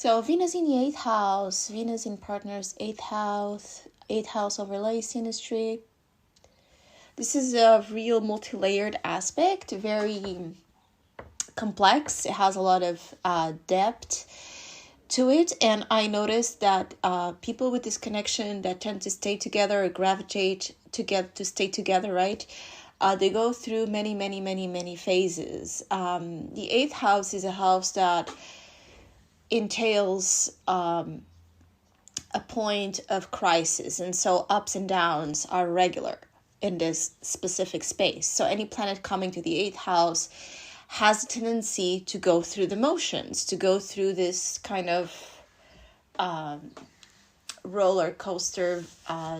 So Venus in the 8th house, Venus in partners 8th house overlay synastry. This is a real multi-layered aspect, very complex. It has a lot of depth to it, and I noticed that people with this connection that tend to stay together or gravitate to stay together, right? They go through many phases. The 8th house is a house that entails a point of crisis, and so ups and downs are regular in this specific space. So any planet coming to the 8th house has a tendency to go through the motions, to go through this kind of roller coaster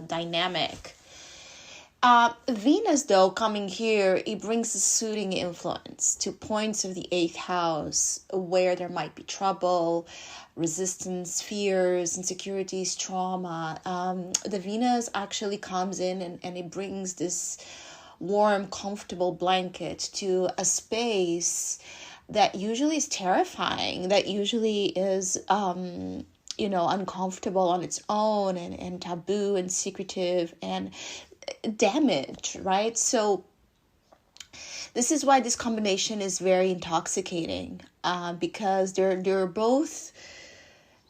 dynamic. Venus, though, coming here, it brings a soothing influence to points of the 8th house where there might be trouble, resistance, fears, insecurities, trauma. The Venus actually comes in and it brings this warm, comfortable blanket to a space that usually is terrifying, that usually is uncomfortable on its own and taboo and secretive and damage, right? So this is why this combination is very intoxicating, because they're both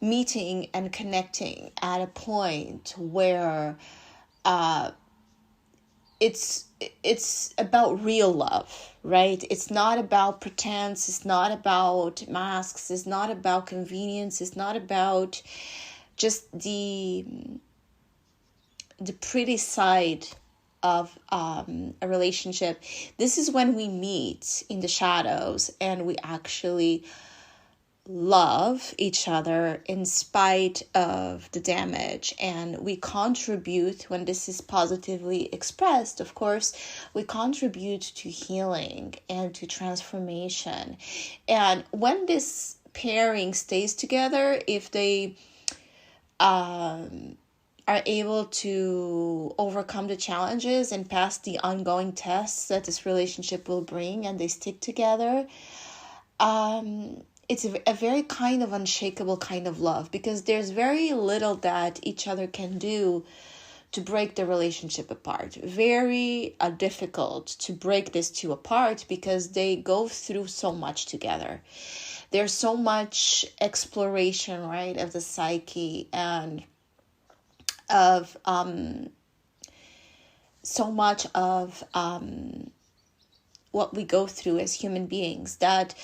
meeting and connecting at a point where it's about real love, right? It's not about pretense. It's not about masks. It's not about convenience. It's not about just the pretty side of a relationship. This is when we meet in the shadows and we actually love each other in spite of the damage, and we contribute, when this is positively expressed, of course, we contribute to healing and to transformation. And when this pairing stays together, if they are able to overcome the challenges and pass the ongoing tests that this relationship will bring, and they stick together, it's a very kind of unshakable kind of love, because there's very little that each other can do to break the relationship apart. Very difficult to break these two apart, because they go through so much together. There's so much exploration, right, of the psyche, and of so much of what we go through as human beings, that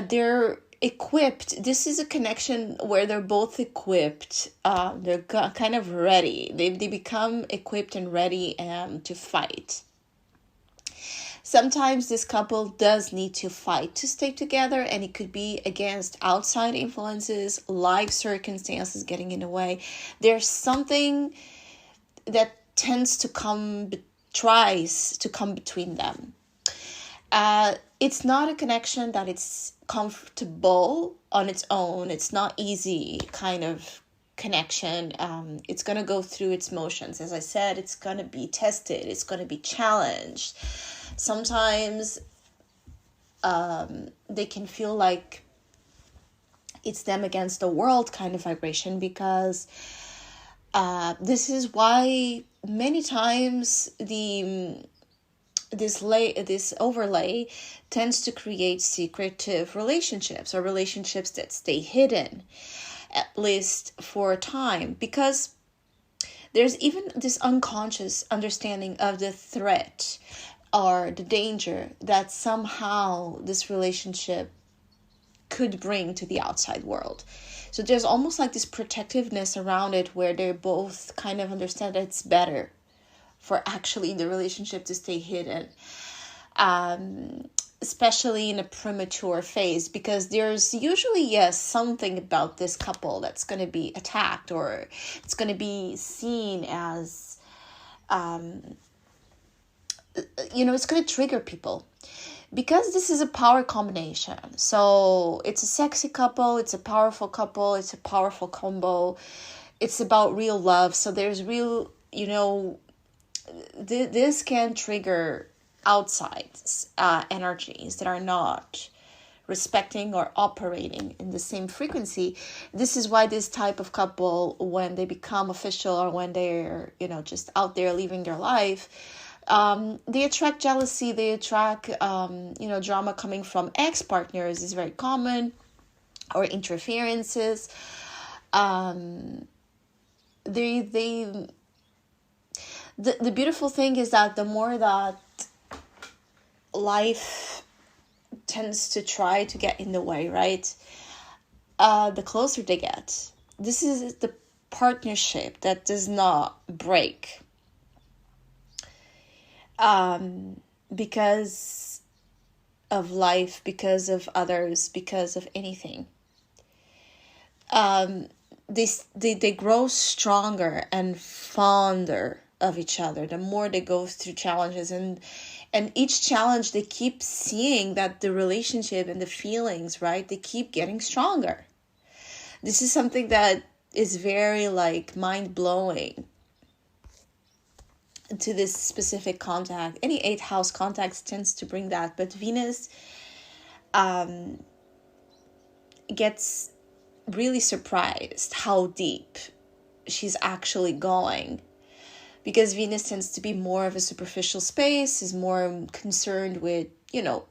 they're equipped. This is a connection where they're both equipped. They're kind of ready. They become equipped and ready to fight. Sometimes this couple does need to fight to stay together, and it could be against outside influences, life circumstances getting in the way. There's something that tries to come between them. It's not a connection that it's comfortable on its own. It's not easy kind of connection. It's going to go through its motions. As I said, it's going to be tested. It's going to be challenged. Sometimes they can feel like it's them against the world kind of vibration, because this is why many times this overlay tends to create secretive relationships, or relationships that stay hidden, at least for a time, because there's even this unconscious understanding of the threat or the danger that somehow this relationship could bring to the outside world. So there's almost like this protectiveness around it, where they both kind of understand that it's better for actually the relationship to stay hidden, especially in a premature phase, because there's usually, something about this couple that's going to be attacked, or it's going to be seen as, it's going to trigger people, because this is a power combination. So it's a sexy couple, it's a powerful couple, it's a powerful combo. It's about real love. So there's real, this can trigger outside energies that are not respecting or operating in the same frequency. This is why this type of couple, when they become official or when they're, just out there living their life, they attract jealousy, they attract, drama coming from ex-partners is very common, or interferences. The beautiful thing is that the more that life tends to try to get in the way, right? The closer they get. This is the partnership that does not break. Because of life, because of others, because of anything. They grow stronger and fonder of each other the more they go through challenges, and each challenge they keep seeing that the relationship and the feelings, right, they keep getting stronger. This is something that is very mind-blowing to this specific contact. Any 8th house contact tends to bring that, but Venus gets really surprised how deep she's actually going, because Venus tends to be more of a superficial space, is more concerned with,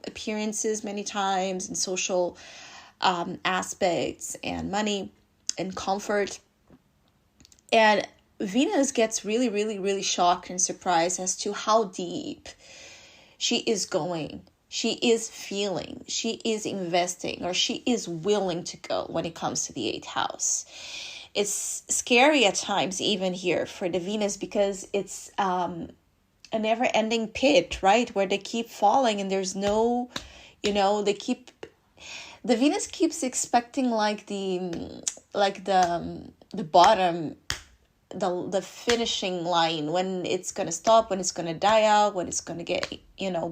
appearances many times, and social aspects, and money and comfort. And Venus gets really, really, really shocked and surprised as to how deep she is going. She is feeling, she is investing, or she is willing to go when it comes to the 8th house. It's scary at times even here for the Venus, because it's a never-ending pit, right? Where they keep falling and there's no, the Venus keeps expecting the bottom, the finishing line, when it's going to stop, when it's going to die out, when it's going to get,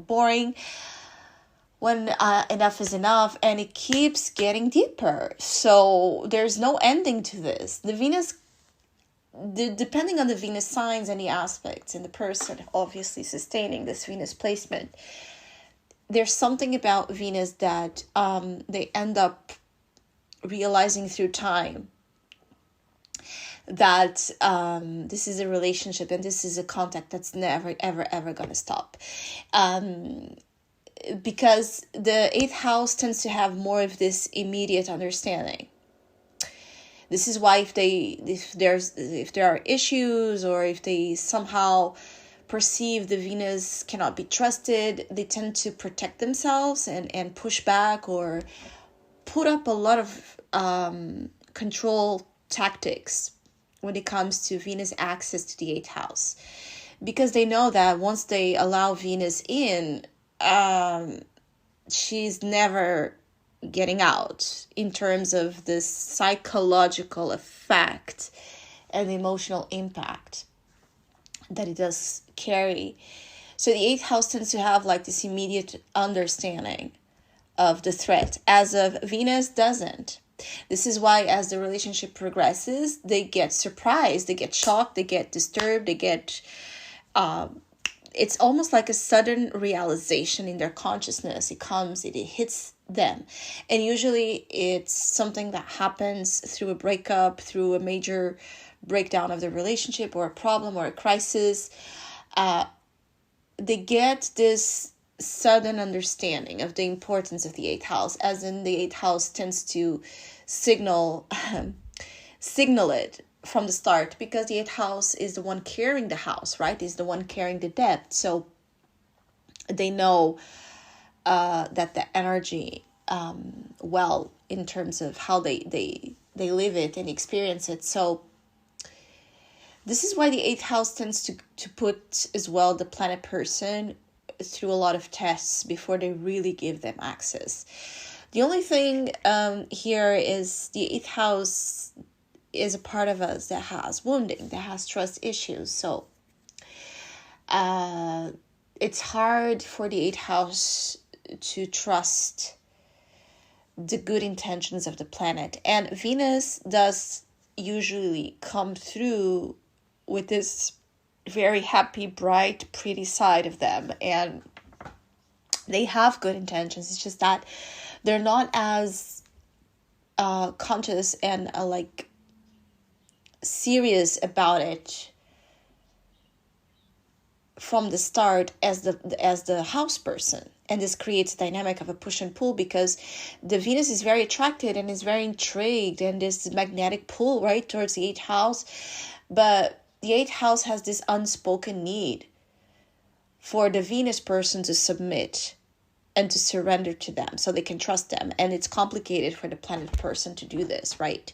boring, when enough is enough, and it keeps getting deeper. So there's no ending to this. The Venus, depending on the Venus signs and the aspects in the person obviously sustaining this Venus placement, there's something about Venus that they end up realizing through time that this is a relationship and this is a contact that's never, ever, ever going to stop. Because the 8th house tends to have more of this immediate understanding. This is why if there are issues, or if they somehow perceive the Venus cannot be trusted, they tend to protect themselves and push back, or put up a lot of control tactics when it comes to Venus access to the 8th house. Because they know that once they allow Venus in, she's never getting out, in terms of this psychological effect and emotional impact that it does carry. So the 8th house tends to have this immediate understanding of the threat, as of Venus doesn't. This is why as the relationship progresses, they get surprised, they get shocked, they get disturbed, they get it's almost like a sudden realization in their consciousness. It hits them. And usually it's something that happens through a breakup, through a major breakdown of the relationship, or a problem, or a crisis. They get this sudden understanding of the importance of the 8th house, as in the 8th house tends to signal it from the start, because the 8th house is the one carrying the house, right? Is the one carrying the debt. So they know that the energy well, in terms of how they live it and experience it. So this is why the 8th house tends to put as well the planet person through a lot of tests before they really give them access. The only thing here is the 8th house is a part of us that has wounding, that has trust issues. So it's hard for the 8th house to trust the good intentions of the planet. And Venus does usually come through with this very happy, bright, pretty side of them. And they have good intentions. It's just that they're not as conscious and like serious about it from the start as the house person. And this creates a dynamic of a push and pull, because the Venus is very attracted and is very intrigued, and this magnetic pull right towards the 8th house. But the 8th house has this unspoken need for the Venus person to submit and to surrender to them so they can trust them. And it's complicated for the planet person to do this, right?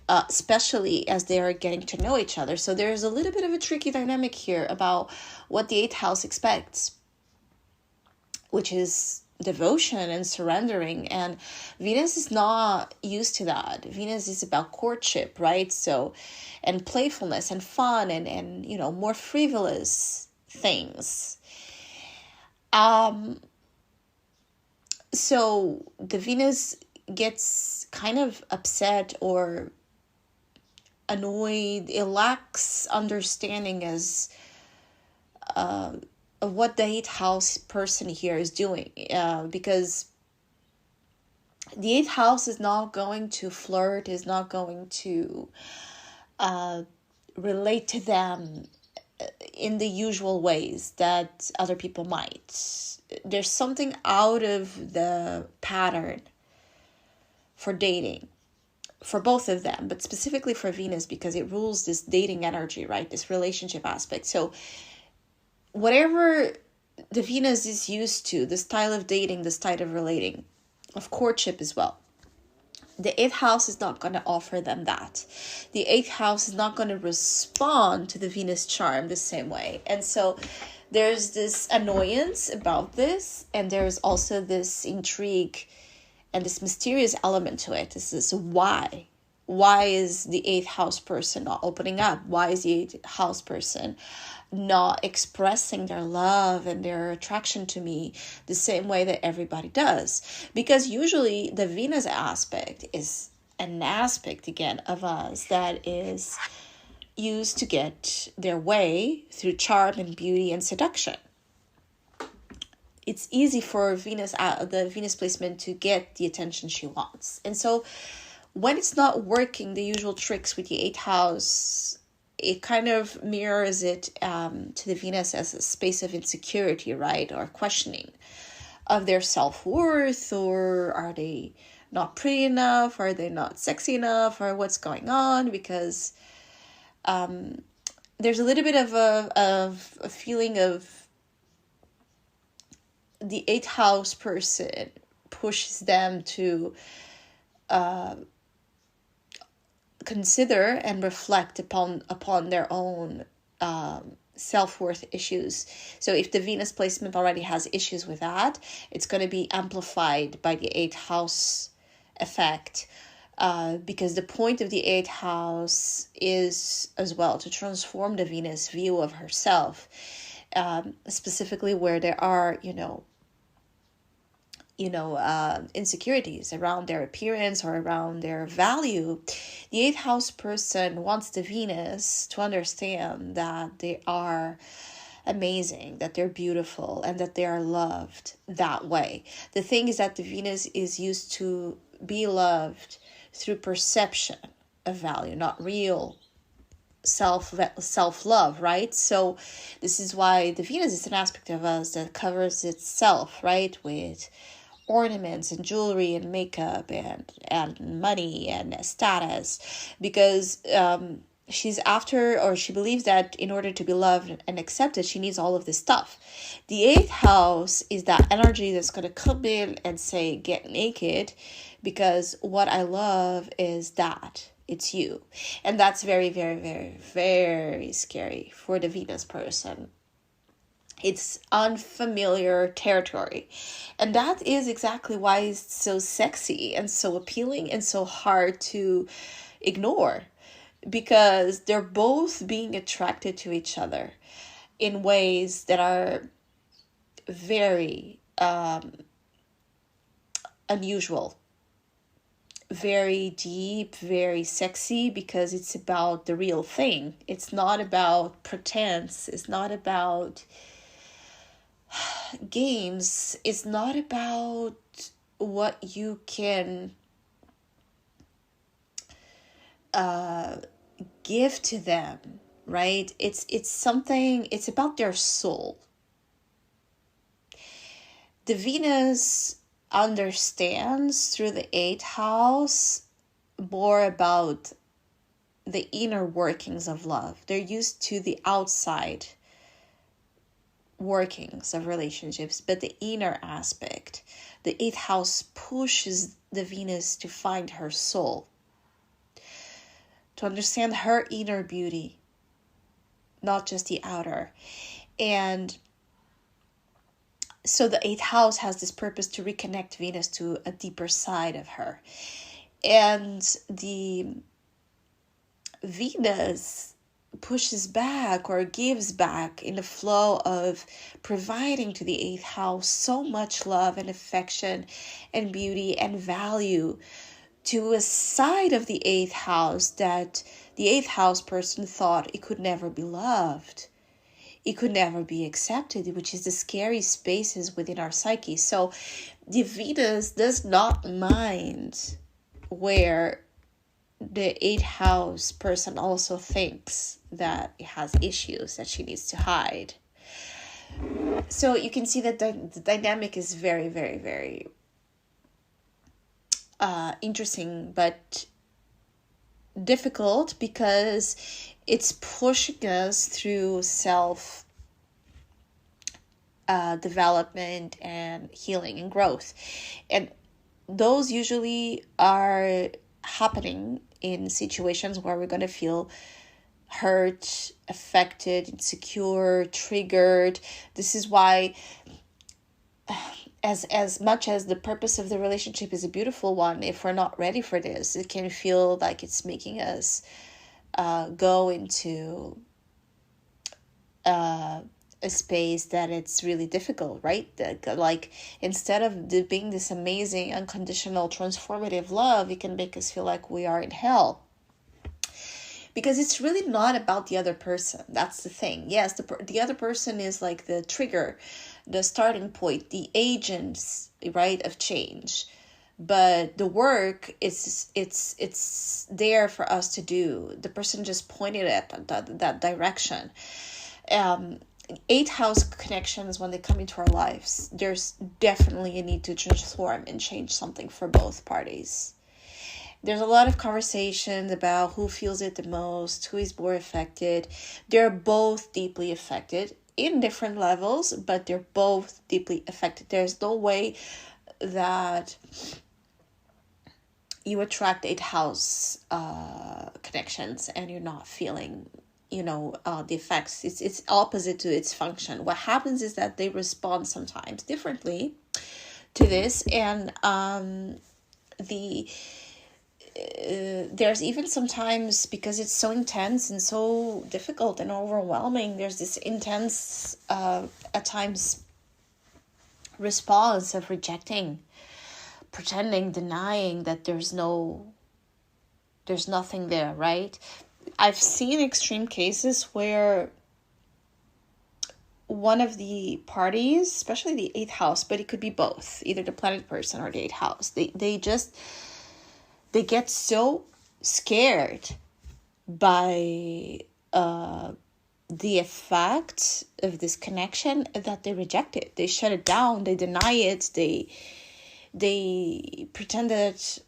Especially as they are getting to know each other. So there's a little bit of a tricky dynamic here about what the 8th house expects, which is devotion and surrendering. And Venus is not used to that. Venus is about courtship, right? So, and playfulness and fun and you know, more frivolous things. So the Venus gets kind of upset or annoyed. It lacks understanding as of what the 8th house person here is doing, because the 8th house is not going to flirt, is not going to relate to them in the usual ways that other people might. There's something out of the pattern for dating for both of them, but specifically for Venus, because it rules this dating energy, right? This relationship aspect. So whatever the Venus is used to, the style of dating, the style of relating, of courtship as well, the 8th house is not going to offer them that. The 8th house is not going to respond to the Venus charm the same way. And so there's this annoyance about this, and there's also this intrigue and this mysterious element to it. This is why. Why is the 8th house person not opening up? Why is the 8th house person not expressing their love and their attraction to me the same way that everybody does? Because usually the Venus aspect is an aspect, again, of us that is used to get their way through charm and beauty and seduction. It's easy for the Venus placement to get the attention she wants. And so when it's not working, the usual tricks with the 8th house, it kind of mirrors it to the Venus as a space of insecurity, right? Or questioning of their self-worth, or are they not pretty enough? Are they not sexy enough? Or what's going on? Because there's a little bit of a feeling of the 8th house person pushes them to consider and reflect upon their own self-worth issues. So if the Venus placement already has issues with that, it's going to be amplified by the 8th house effect, because the point of the 8th house is as well to transform the Venus view of herself, specifically where there are insecurities around their appearance or around their value. The 8th house person wants the Venus to understand that they are amazing, that they're beautiful, and that they are loved that way. The thing is that the Venus is used to be loved through perception of value, not real self-love, right? So this is why the Venus is an aspect of us that covers itself, right, with ornaments and jewelry and makeup and money and status, because she's after, or she believes that in order to be loved and accepted, she needs all of this stuff. The 8th house is that energy that's going to come in and say, get naked, because what I love is that it's you. And that's very, very, very, very scary for the Venus person. It's unfamiliar territory. And that is exactly why it's so sexy and so appealing and so hard to ignore, because they're both being attracted to each other in ways that are very unusual, very deep, very sexy, because it's about the real thing. It's not about pretense. It's not about games. It's not about what you can give to them, right? It's something, it's about their soul. The Venus understands through the 8th house more about the inner workings of love. They're used to the outside workings of relationships, but the inner aspect, the 8th house pushes the Venus to find her soul, to understand her inner beauty, not just the outer. And so the 8th house has this purpose to reconnect Venus to a deeper side of her. And the Venus pushes back or gives back in the flow of providing to the 8th house so much love and affection and beauty and value to a side of the 8th house that the 8th house person thought it could never be loved. It could never be accepted, which is the scary spaces within our psyche. So the Venus does not mind where the 8th house person also thinks that it has issues that she needs to hide. So you can see that the dynamic is very, very, very interesting, but difficult, because it's pushing us through self development and healing and growth. And those usually are happening in situations where we're going to feel hurt, affected, insecure, triggered. This is why, as much as the purpose of the relationship is a beautiful one, if we're not ready for this, it can feel like it's making us go into a space that it's really difficult, right? Like, instead of being this amazing, unconditional, transformative love, it can make us feel like we are in hell. Because it's really not about the other person. That's the thing. Yes, the other person is like the trigger, the starting point, the agents, right, of change. But the work it's there for us to do. The person just pointed at that direction. 8th house connections, when they come into our lives, there's definitely a need to transform and change something for both parties. There's a lot of conversations about who feels it the most, who is more affected. They're both deeply affected in different levels, but they're both deeply affected. There's no way that you attract 8th house connections and you're not feeling, the effects. It's opposite to its function. What happens is that they respond sometimes differently to this, and there's even sometimes, because it's so intense and so difficult and overwhelming, there's this intense at times response of rejecting, pretending, denying that there's nothing there, right? I've seen extreme cases where one of the parties, especially the 8th house, but it could be both, either the planet person or the 8th house, they get so scared by the effect of this connection that they reject it. They shut it down. They deny it. They pretend that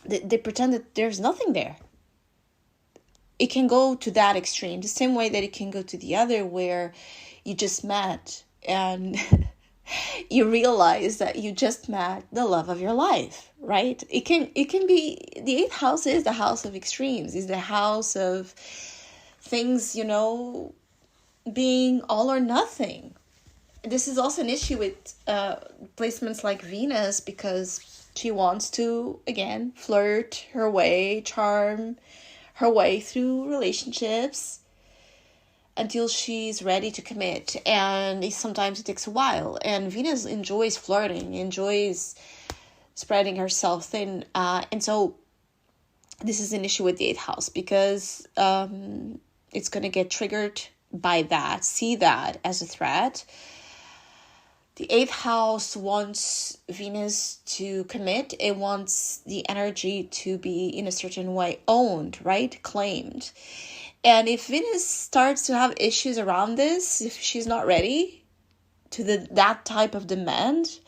they pretend that there's nothing there. It can go to that extreme, the same way that it can go to the other, where you just met and you realize that you just met the love of your life, right? It can be, the 8th house is the house of extremes, is the house of things, being all or nothing. This is also an issue with placements like Venus, because she wants to, again, flirt her way, charm her way through relationships until she's ready to commit. And sometimes it takes a while. And Venus enjoys flirting, enjoys spreading herself thin. And so this is an issue with the 8th house, because it's going to get triggered by that, see that as a threat. The eighth house wants Venus to commit. It wants the energy to be in a certain way owned, right? Claimed. And if Venus starts to have issues around this, if she's not ready to that type of demand,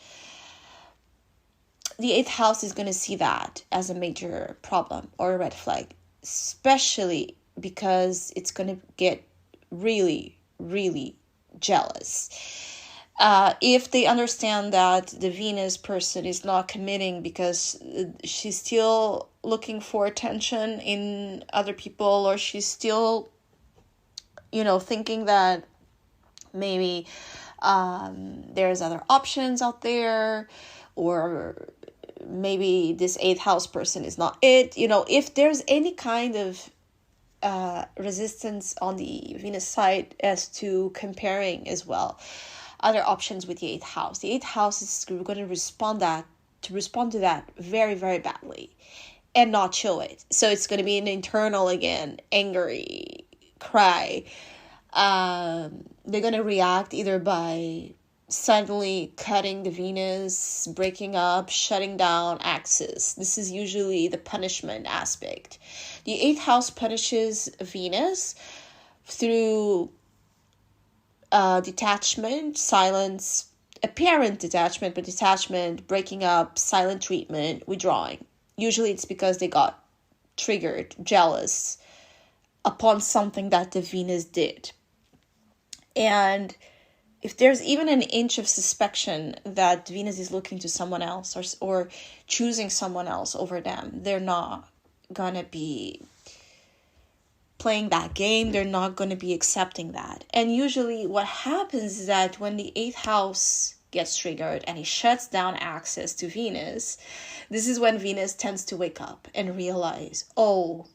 the eighth house is going to see that as a major problem or a red flag, especially because it's going to get really, really jealous. If they understand that the Venus person is not committing because she's still looking for attention in other people, or she's still, thinking that maybe there's other options out there, or maybe this eighth house person is not it. If there's any kind of resistance on the Venus side as to comparing as well other options with the eighth house, the eighth house is going to respond to that very, very badly and not show it. So it's going to be an internal, again, angry cry. They're going to react either by suddenly cutting the Venus, breaking up, shutting down axis. This is usually the punishment aspect. The eighth house punishes Venus through detachment, silence, apparent detachment, but detachment, breaking up, silent treatment, withdrawing. Usually it's because they got triggered, jealous upon something that the Venus did. And if there's even an inch of suspicion that Venus is looking to someone else or choosing someone else over them, they're not going to be playing that game. They're not going to be accepting that. And usually what happens is that when the eighth house gets triggered and it shuts down access to Venus, this is when Venus tends to wake up and realize, oh,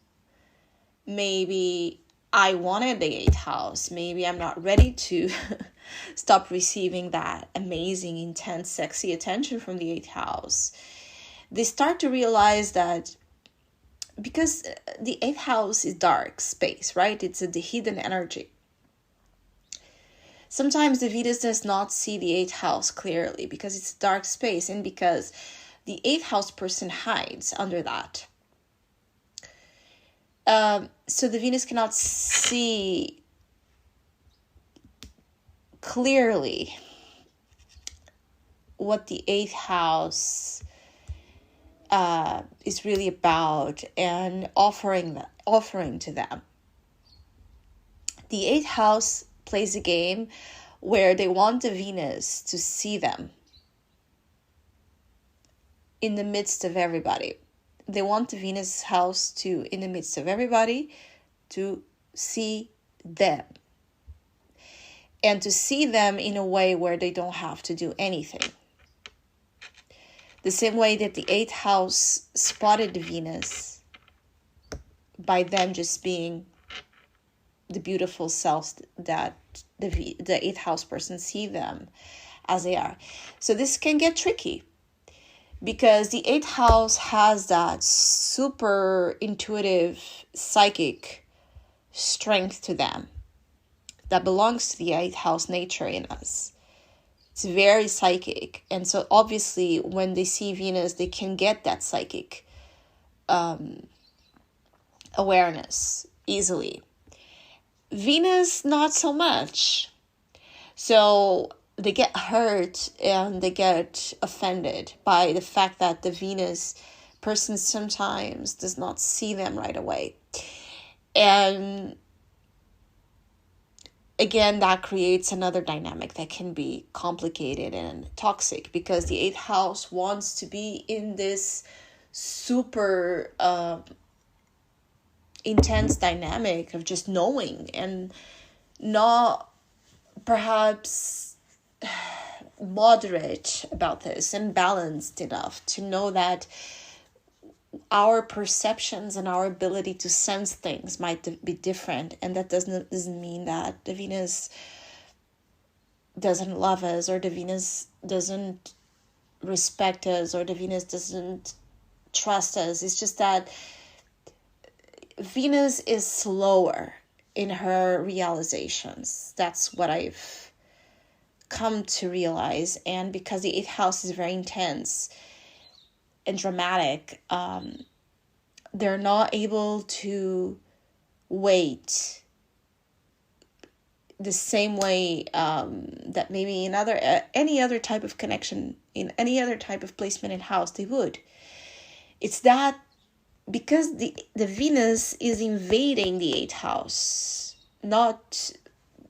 maybe I wanted the eighth house. Maybe I'm not ready to stop receiving that amazing, intense, sexy attention from the eighth house. They start to realize that because the eighth house is dark space, right? It's the hidden energy. Sometimes the Venus does not see the eighth house clearly because it's dark space and because the eighth house person hides under that. So the Venus cannot see clearly what the eighth house is really about and offering to them. The eighth house plays a game where they want the Venus to see them in the midst of everybody. They want the Venus house to, in the midst of everybody, to see them. And to see them in a way where they don't have to do anything. The same way that the eighth house spotted the Venus by them just being the beautiful selves that the eighth house person see them as they are. So this can get tricky because the eighth house has that super intuitive psychic strength to them that belongs to the eighth house nature in us. It's very psychic. And so obviously when they see Venus, they can get that psychic awareness easily. Venus, not so much. So they get hurt and they get offended by the fact that the Venus person sometimes does not see them right away. And again, that creates another dynamic that can be complicated and toxic because the eighth house wants to be in this super intense dynamic of just knowing and not perhaps moderate about this and balanced enough to know that our perceptions and our ability to sense things might be different, and that doesn't mean that the Venus doesn't love us or the Venus doesn't respect us or the Venus doesn't trust us. It's just that Venus is slower in her realizations. That's what I've come to realize, and because the 8th house is very intense and dramatic, they're not able to wait the same way that maybe in any other type of connection, in any other type of placement in house they would. It's that because the Venus is invading the 8th house, not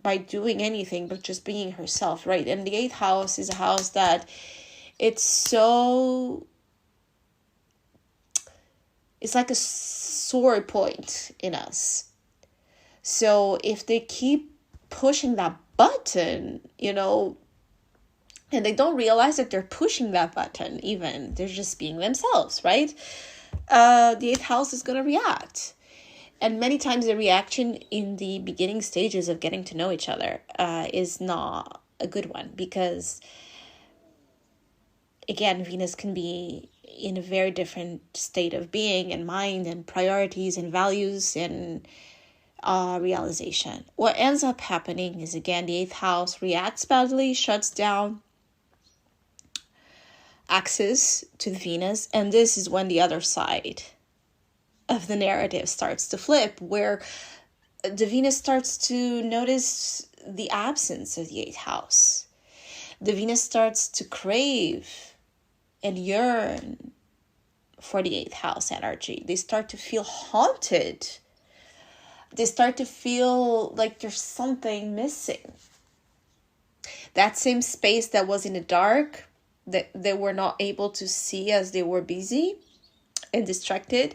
by doing anything, but just being herself, right? And the 8th house is a house that it's like a sore point in us. So if they keep pushing that button, and they don't realize that they're pushing that button even, they're just being themselves, right? The 8th house is going to react. And many times the reaction in the beginning stages of getting to know each other is not a good one, because again, Venus can be in a very different state of being and mind and priorities and values and realization. What ends up happening is, again, the 8th house reacts badly, shuts down access to the Venus, and this is when the other side of the narrative starts to flip, where the Venus starts to notice the absence of the 8th house. The Venus starts to crave and yearn for the 8th house energy. They start to feel haunted. They start to feel like there's something missing. That same space that was in the dark, that they were not able to see as they were busy and distracted,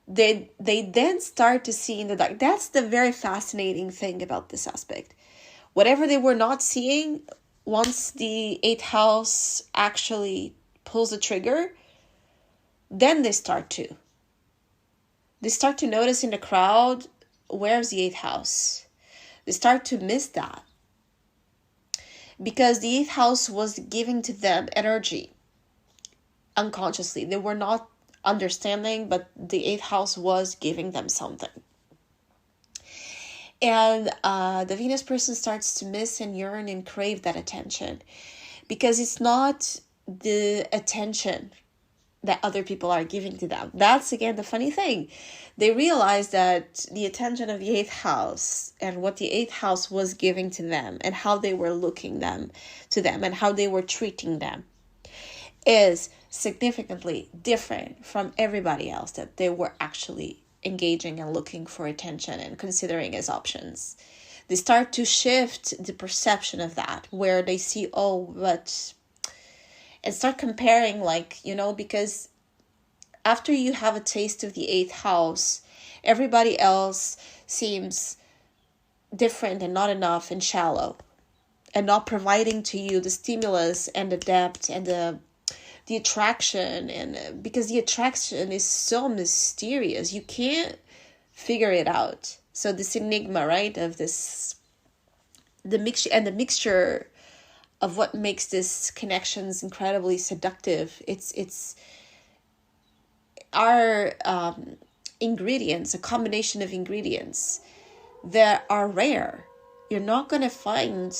they then start to see in the dark. That's the very fascinating thing about this aspect. Whatever they were not seeing, once the 8th house actually pulls the trigger, then they start to notice in the crowd, where's the 8th house? They start to miss that, because the 8th house was giving to them energy unconsciously. They were not understanding, but the 8th house was giving them something. And the Venus person starts to miss and yearn and crave that attention, because it's not the attention that other people are giving to them. That's, again, the funny thing. They realize that the attention of the 8th house and what the 8th house was giving to them and how they were looking to them and how they were treating them is significantly different from everybody else that they were actually engaging and looking for attention and considering as options. They start to shift the perception of that, where they see, and start comparing, because after you have a taste of the 8th house, everybody else seems different and not enough and shallow and not providing to you the stimulus and the depth and the attraction. And because the attraction is so mysterious, you can't figure it out. So this enigma, right, of the mixture of what makes this connections incredibly seductive. It's our ingredients, a combination of ingredients that are rare. You're not going to find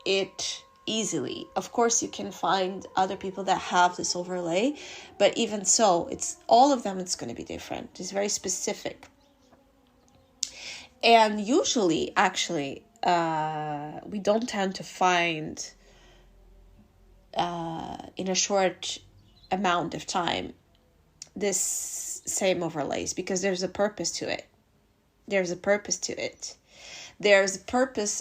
it easily. Of course, you can find other people that have this overlay, but even so, it's all of them. It's going to be different. It's very specific. And usually, actually, we don't tend to find in a short amount of time this same overlays, because there's a purpose to it. There's a purpose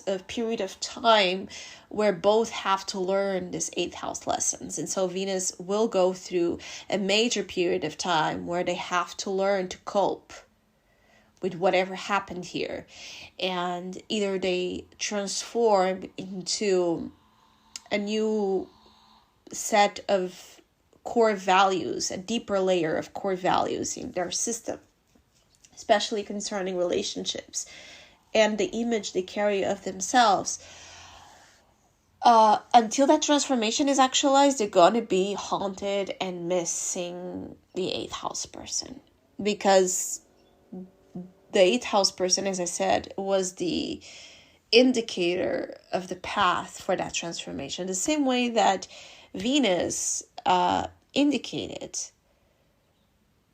of period of time where both have to learn this 8th house lessons. And so Venus will go through a major period of time where they have to learn to cope with whatever happened here. And either they transform into a new set of core values, a deeper layer of core values in their system, especially concerning relationships and the image they carry of themselves. Until that transformation is actualized, they're going to be haunted and missing the 8th house person, because the 8th house person, as I said, was the indicator of the path for that transformation. The same way that Venus indicated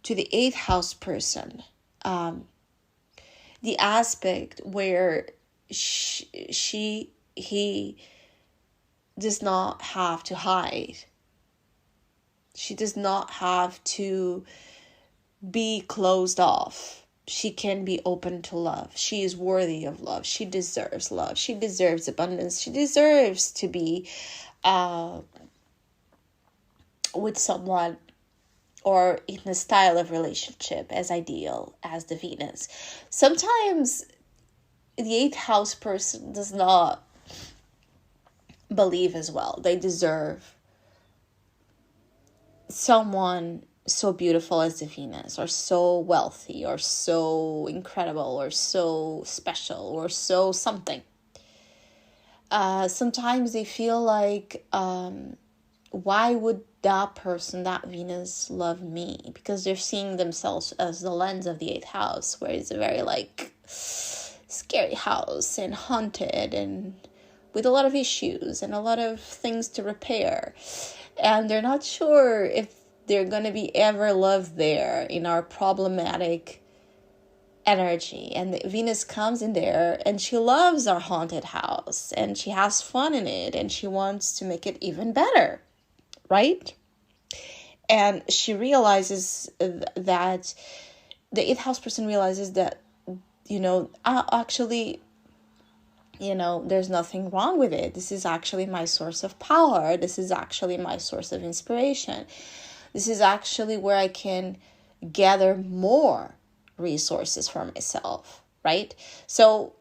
to the 8th house person the aspect where he does not have to hide. She does not have to be closed off. She can be open to love. She is worthy of love. She deserves love. She deserves abundance. She deserves to be with someone or in a style of relationship as ideal as the Venus. Sometimes the 8th house person does not believe as well. They deserve someone so beautiful as the Venus, or so wealthy, or so incredible, or so special, or so something. Sometimes they feel like, why would that person, that Venus, love me? Because they're seeing themselves as the lens of the 8th house, where it's a very like scary house and haunted and with a lot of issues and a lot of things to repair. And they're not sure if they're going to be ever loved there in our problematic energy. And the Venus comes in there and she loves our haunted house and she has fun in it and she wants to make it even better, right? And she realizes that the 8th house person realizes that, actually, there's nothing wrong with it. This is actually my source of power. This is actually my source of inspiration. This is actually where I can gather more resources for myself, right? So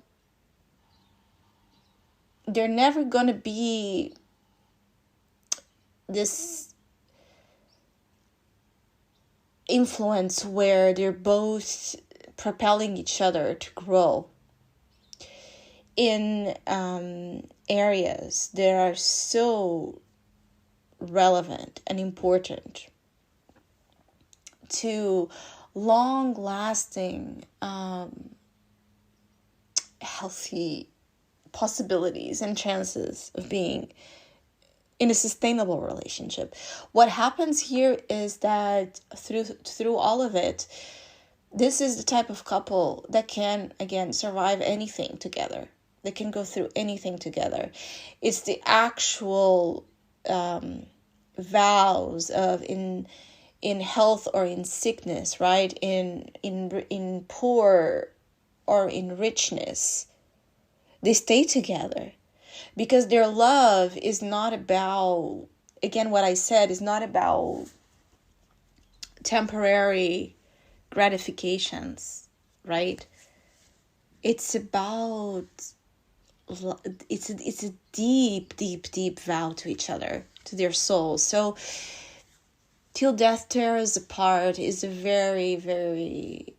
they're never going to be this influence where they're both propelling each other to grow in areas that are so relevant and important to long-lasting, healthy possibilities and chances of being in a sustainable relationship. What happens here is that through all of it, this is the type of couple that can, again, survive anything together. They can go through anything together. It's the actual vows of in health or in sickness, right? In poor or in richness. They stay together because their love is not about, again, what I said is not about temporary gratifications, right? It's about, it's a deep, deep, deep vow to each other, to their souls. So till death tear us apart is a very, very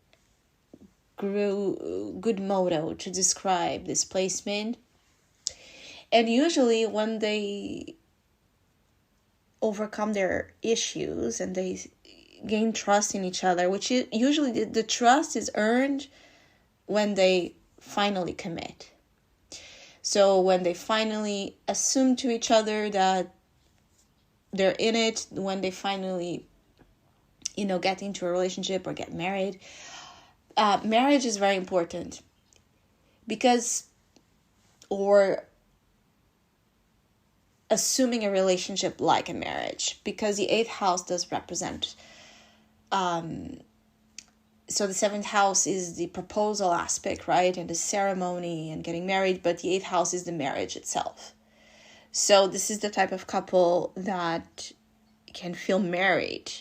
good motto to describe this placement. And usually when they overcome their issues and they gain trust in each other, which usually the trust is earned when they finally commit. So when they finally assume to each other that they're in it, when they finally, get into a relationship or get married, marriage is very important or assuming a relationship like a marriage, because the 8th house does represent, so the 7th house is the proposal aspect, right? And the ceremony and getting married, but the 8th house is the marriage itself. So this is the type of couple that can feel married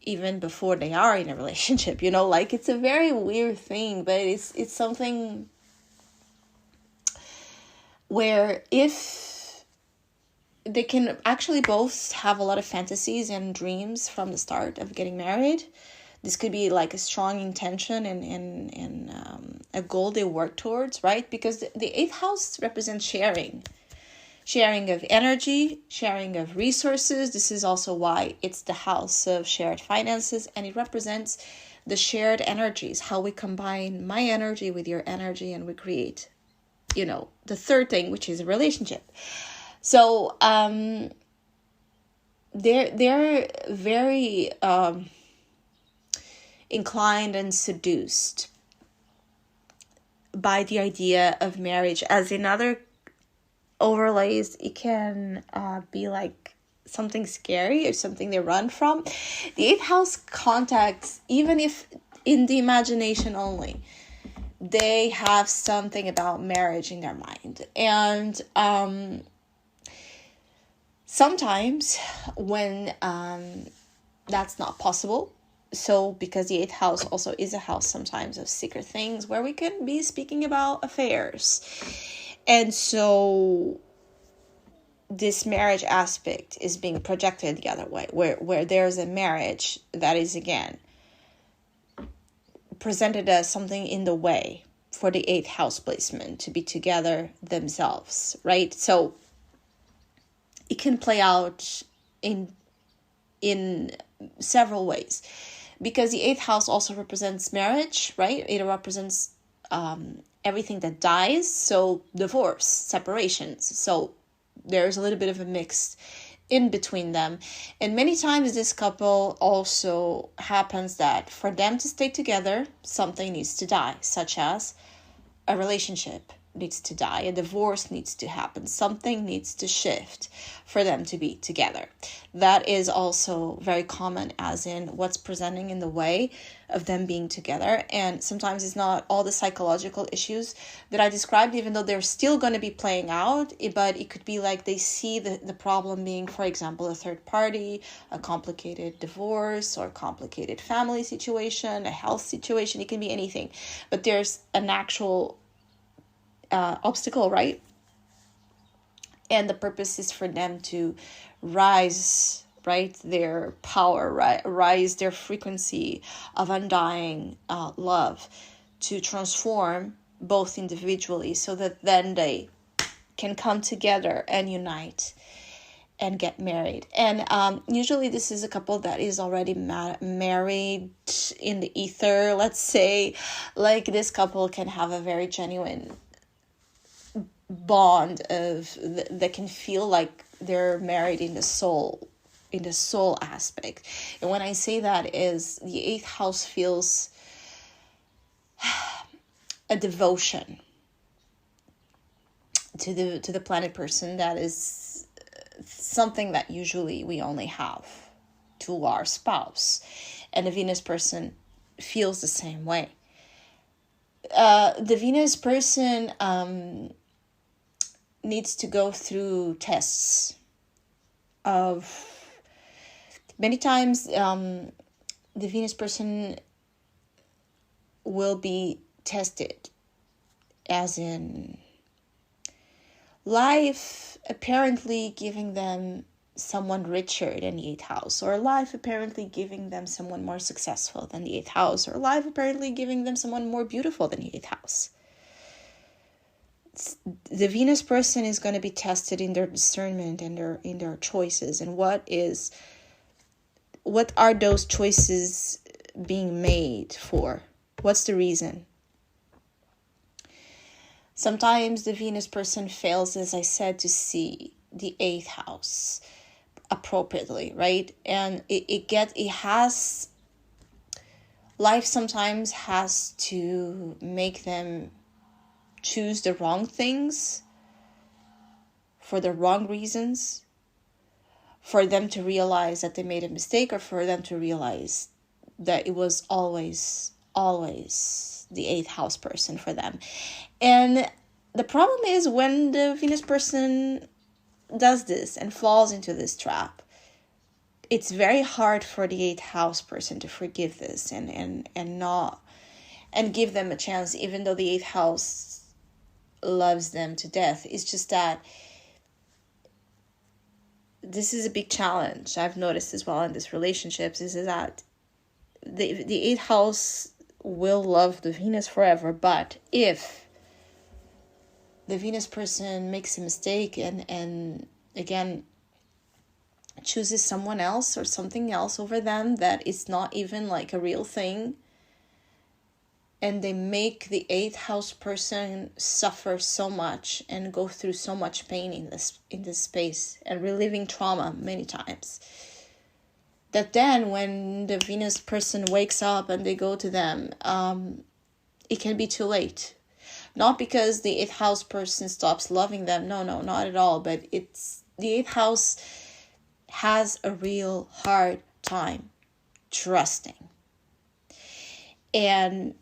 even before they are in a relationship, it's a very weird thing, but it's something where if they can actually both have a lot of fantasies and dreams from the start of getting married. This could be like a strong intention and a goal they work towards, right? Because the 8th house represents sharing of energy, sharing of resources. This is also why it's the house of shared finances, and it represents the shared energies, how we combine my energy with your energy and we create the third thing, which is a relationship. So they're very inclined and seduced by the idea of marriage. As in other overlays, it can be like something scary or something they run from. The eighth house contacts, even if in the imagination only, they have something about marriage in their mind. And sometimes when that's not possible, so because the eighth house also is a house sometimes of secret things where we can be speaking about affairs. And so this marriage aspect is being projected the other way, where there's a marriage that is, again, presented as something in the way for the eighth house placement to be together themselves, right? So it can play out in several ways, because the eighth house also represents marriage, right? It represents everything that dies, so divorce, separations. So there's a little bit of a mix in between them. And many times this couple also happens that for them to stay together, something needs to die, such as a relationship needs to die, a divorce needs to happen, something needs to shift for them to be together. That is also very common, as in what's presenting in the way of them being together. And sometimes it's not all the psychological issues that I described, even though they're still going to be playing out, but it could be like they see the problem being, for example, a third party, a complicated divorce or complicated family situation, a health situation. It can be anything, but there's an actual obstacle, right? And the purpose is for them to rise, right, their power, rise their frequency of undying love, to transform both individually, so that then they can come together and unite and get married. And usually this is a couple that is already married in the ether, let's say. Like, this couple can have a very genuine bond of that can feel like they're married in the soul aspect. And when I say that, is the eighth house feels a devotion to the planet person that is something that usually we only have to our spouse. And the Venus person feels the same way. The Venus person needs to go through tests of many times. The Venus person will be tested, as in life apparently giving them someone richer than the eighth house, or life apparently giving them someone more successful than the eighth house, or life apparently giving them someone more beautiful than the eighth house. The Venus person is going to be tested in their discernment and in their choices, and what are those choices being made for? What's the reason? Sometimes the Venus person fails, as I said, to see the eighth house appropriately, right? And life sometimes has to make them choose the wrong things for the wrong reasons, for them to realize that they made a mistake, or for them to realize that it was always the eighth house person for them. And the problem is, when the Venus person does this and falls into this trap, it's very hard for the eighth house person to forgive this and give them a chance, even though the eighth house loves them to death. It's just that this is a big challenge I've noticed as well in these relationships, is that the eighth house will love the Venus forever, but if the Venus person makes a mistake and again chooses someone else or something else over them that is not even like a real thing, and they make the 8th house person suffer so much and go through so much pain in this space and reliving trauma many times, that then when the Venus person wakes up and they go to them, it can be too late. Not because the 8th house person stops loving them, no, not at all, but it's the 8th house has a real hard time trusting. And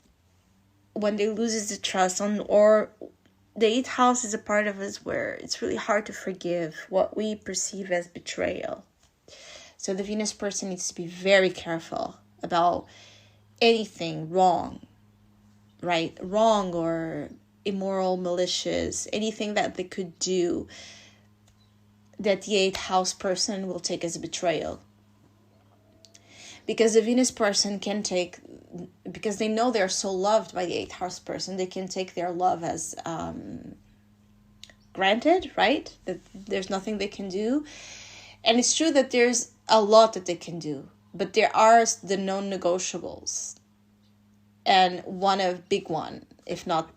when they loses the trust or the 8th house is a part of us where it's really hard to forgive what we perceive as betrayal. So the Venus person needs to be very careful about anything wrong, right? Wrong or immoral, malicious, anything that they could do that the 8th house person will take as a betrayal. Because the Venus person can take, because they know they're so loved by the 8th house person, they can take their love as granted, right? That there's nothing they can do. And it's true that there's a lot that they can do, but there are the non-negotiables. And big one, if not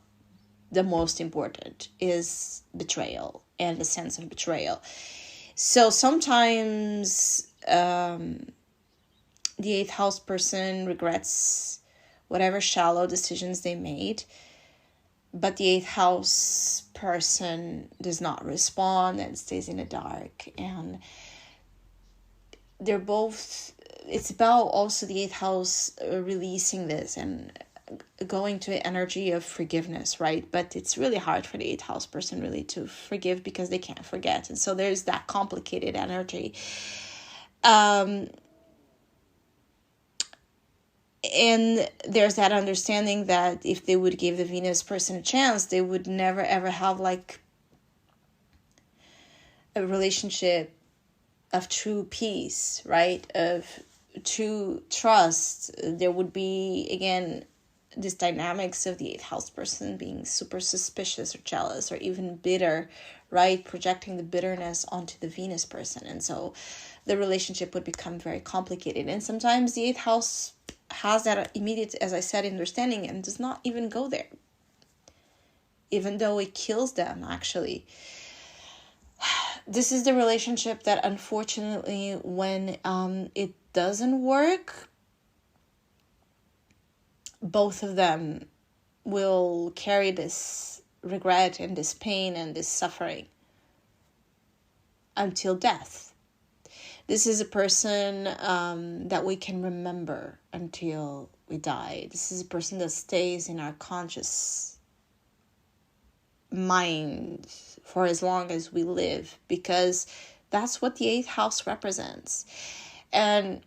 the most important, is betrayal and the sense of betrayal. So sometimes the 8th house person regrets whatever shallow decisions they made, but the 8th house person does not respond and stays in the dark. And they're both, it's about also the 8th house releasing this and going to an energy of forgiveness, right? But it's really hard for the 8th house person really to forgive because they can't forget. And so there's that complicated energy. And there's that understanding that if they would give the Venus person a chance, they would never ever have like a relationship of true peace, right? Of true trust. There would be, again, this dynamics of the 8th house person being super suspicious or jealous or even bitter, right? Projecting the bitterness onto the Venus person. And so the relationship would become very complicated. And sometimes the 8th house has that immediate, as I said, understanding and does not even go there, even though it kills them, actually. This is the relationship that, unfortunately, when it doesn't work, both of them will carry this regret and this pain and this suffering until death. This is a person that we can remember until we die. This is a person that stays in our conscious mind for as long as we live, because that's what the 8th house represents. And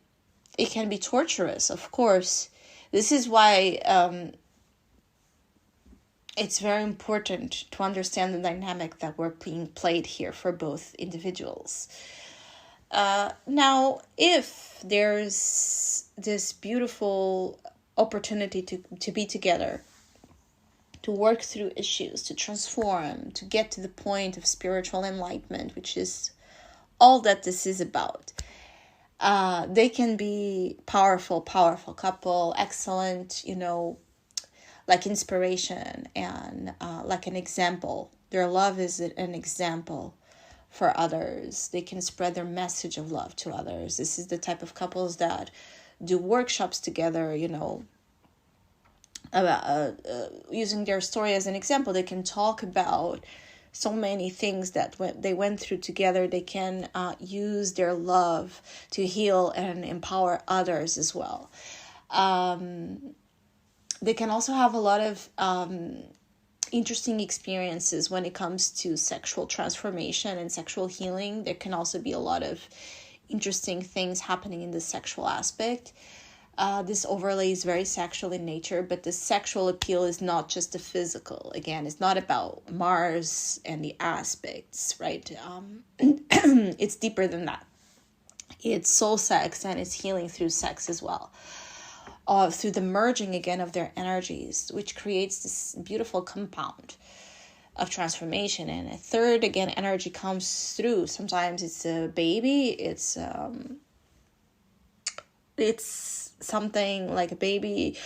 it can be torturous, of course. This is why it's very important to understand the dynamic that we're being played here for both individuals. Now, if there's this beautiful opportunity to be together, to work through issues, to transform, to get to the point of spiritual enlightenment, which is all that this is about, they can be powerful couple, excellent, like inspiration and like an example. Their love is an example for others. They can spread their message of love to others. This is the type of couples that do workshops together, about using their story as an example. They can talk about so many things that they went through together. They can use their love to heal and empower others as well. They can also have a lot of interesting experiences when it comes to sexual transformation and sexual healing. There can also be a lot of interesting things happening in the sexual aspect. This overlay is very sexual in nature, but the sexual appeal is not just the physical. Again, it's not about Mars and the aspects, right? It's deeper than that. It's soul sex and it's healing through sex as well. Through the merging again of their energies, which creates this beautiful compound of transformation. And a third, again, energy comes through. Sometimes it's a baby, it's something like a baby.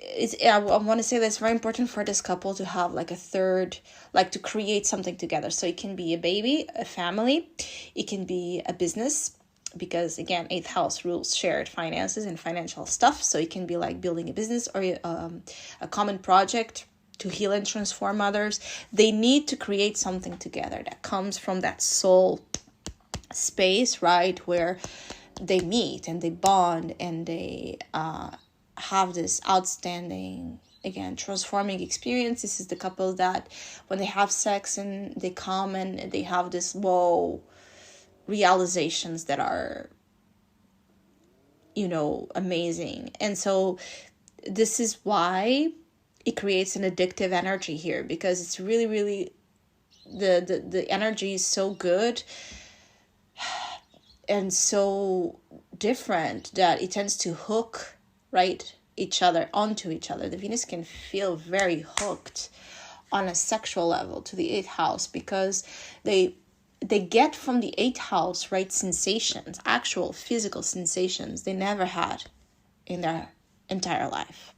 I want to say that it's very important for this couple to have like a third, like to create something together. So it can be a baby, a family, it can be a business, because again, 8th house rules shared finances and financial stuff. So it can be like building a business or a common project to heal and transform others. They need to create something together that comes from that soul space, right, where they meet and they bond and they have this outstanding, again, transforming experience. This is the couple that when they have sex and they come and they have this realizations that are, amazing. And so this is why it creates an addictive energy here, because it's really, really, the energy is so good and so different that it tends to hook, right, each other onto each other. The Venus can feel very hooked on a sexual level to the 8th house, because they get from the 8th house, right, sensations, actual physical sensations they never had in their entire life.